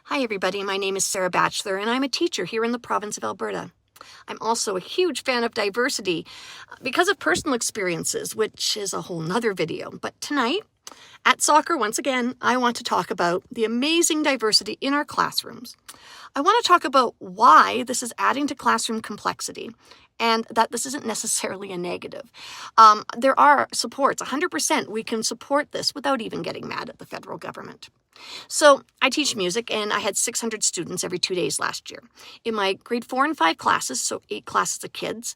Hi everybody, my name is Sarah Batchelor and I'm a teacher here in the province of Alberta. I'm also a huge fan of diversity because of personal experiences, which is a whole nother video. But tonight, at soccer, once again, I want to talk about the amazing diversity in our classrooms. I want to talk about why this is adding to classroom complexity and that this isn't necessarily a negative. There are supports, 100% we can support this without even getting mad at the federal government. So I teach music and I had 600 students every 2 days last year. In my grade 4 and 5 classes, so 8 classes of kids,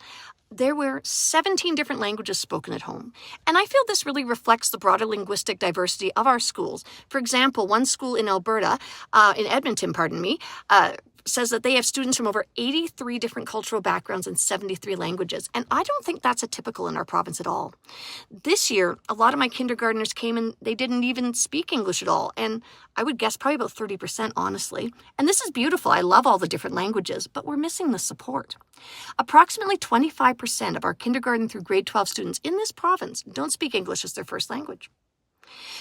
there were 17 different languages spoken at home. And I feel this really reflects the broader linguistic diversity of our schools. For example, one school in Alberta, in Edmonton, says that they have students from over 83 different cultural backgrounds and 73 languages. And I don't think that's typical in our province at all. This year, a lot of my kindergartners came and they didn't even speak English at all. And I would guess probably about 30%, honestly. And this is beautiful. I love all the different languages, but we're missing the support. Approximately 25% of our kindergarten through grade 12 students in this province don't speak English as their first language.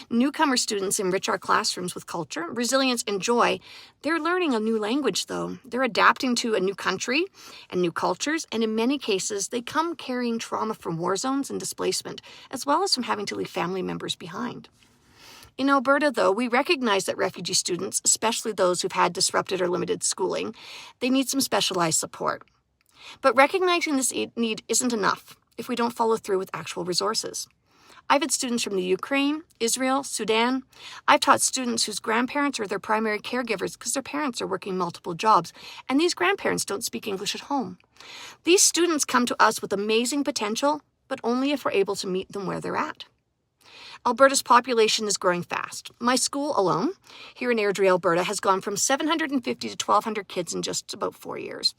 Newcomer students enrich our classrooms with culture, resilience, and joy. They're learning a new language, though. They're adapting to a new country and new cultures, and in many cases, they come carrying trauma from war zones and displacement, as well as from having to leave family members behind. In Alberta, though, we recognize that refugee students, especially those who've had disrupted or limited schooling, they need some specialized support. But recognizing this need isn't enough if we don't follow through with actual resources. I've had students from the Ukraine, Israel, Sudan. I've taught students whose grandparents are their primary caregivers because their parents are working multiple jobs, and these grandparents don't speak English at home. These students come to us with amazing potential, but only if we're able to meet them where they're at. Alberta's population is growing fast. My school alone, here in Airdrie, Alberta, has gone from 750 to 1,200 kids in just about 4 years.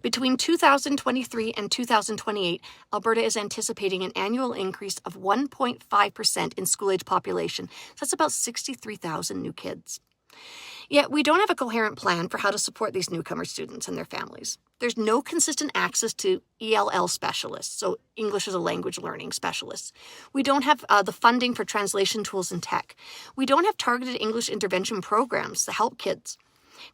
Between 2023 and 2028, Alberta is anticipating an annual increase of 1.5% in school-age population. So that's about 63,000 new kids. Yet we don't have a coherent plan for how to support these newcomer students and their families. There's no consistent access to ELL specialists, so English as a language learning specialists. We don't have the funding for translation tools and tech. We don't have targeted English intervention programs to help kids.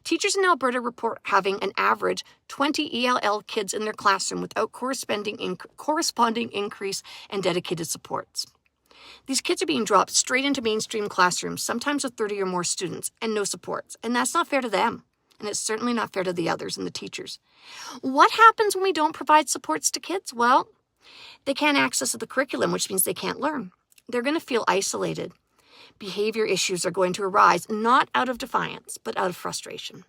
Teachers in Alberta report having an average 20 ELL kids in their classroom without corresponding increase and dedicated supports. These kids are being dropped straight into mainstream classrooms, sometimes with 30 or more students, and no supports. And that's not fair to them. And it's certainly not fair to the others and the teachers. What happens when we don't provide supports to kids? Well, they can't access the curriculum, which means they can't learn. They're going to feel isolated. Behavior issues are going to arise, not out of defiance, but out of frustration.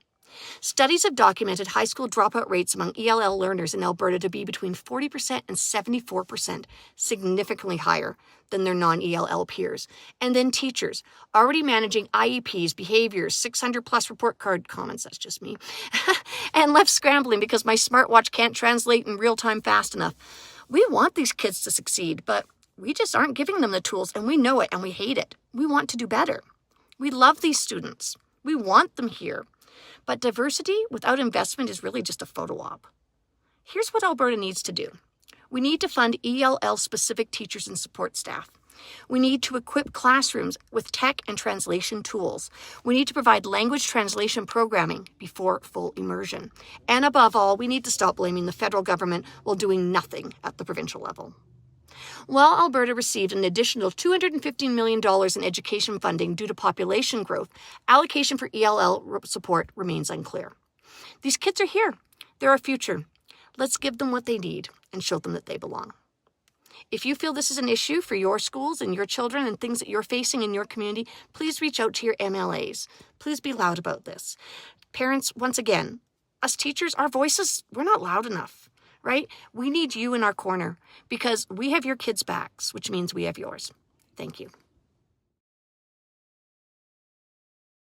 Studies have documented high school dropout rates among ELL learners in Alberta to be between 40% and 74%, significantly higher than their non-ELL peers. And then teachers, already managing IEPs, behaviors, 600-plus report card comments, that's just me, and left scrambling because my smartwatch can't translate in real time fast enough. We want these kids to succeed, but we just aren't giving them the tools, and we know it, and we hate it. We want to do better. We love these students. We want them here. But diversity without investment is really just a photo op. Here's what Alberta needs to do. We need to fund ELL-specific teachers and support staff. We need to equip classrooms with tech and translation tools. We need to provide language translation programming before full immersion. And above all, we need to stop blaming the federal government while doing nothing at the provincial level. While Alberta received an additional $215 million in education funding due to population growth, allocation for ELL support remains unclear. These kids are here. They're our future. Let's give them what they need and show them that they belong. If you feel this is an issue for your schools and your children and things that you're facing in your community, please reach out to your MLAs. Please be loud about this. Parents, once again, us teachers, our voices, we're not loud enough. Right? We need you in our corner because we have your kids' backs, which means we have yours. Thank you.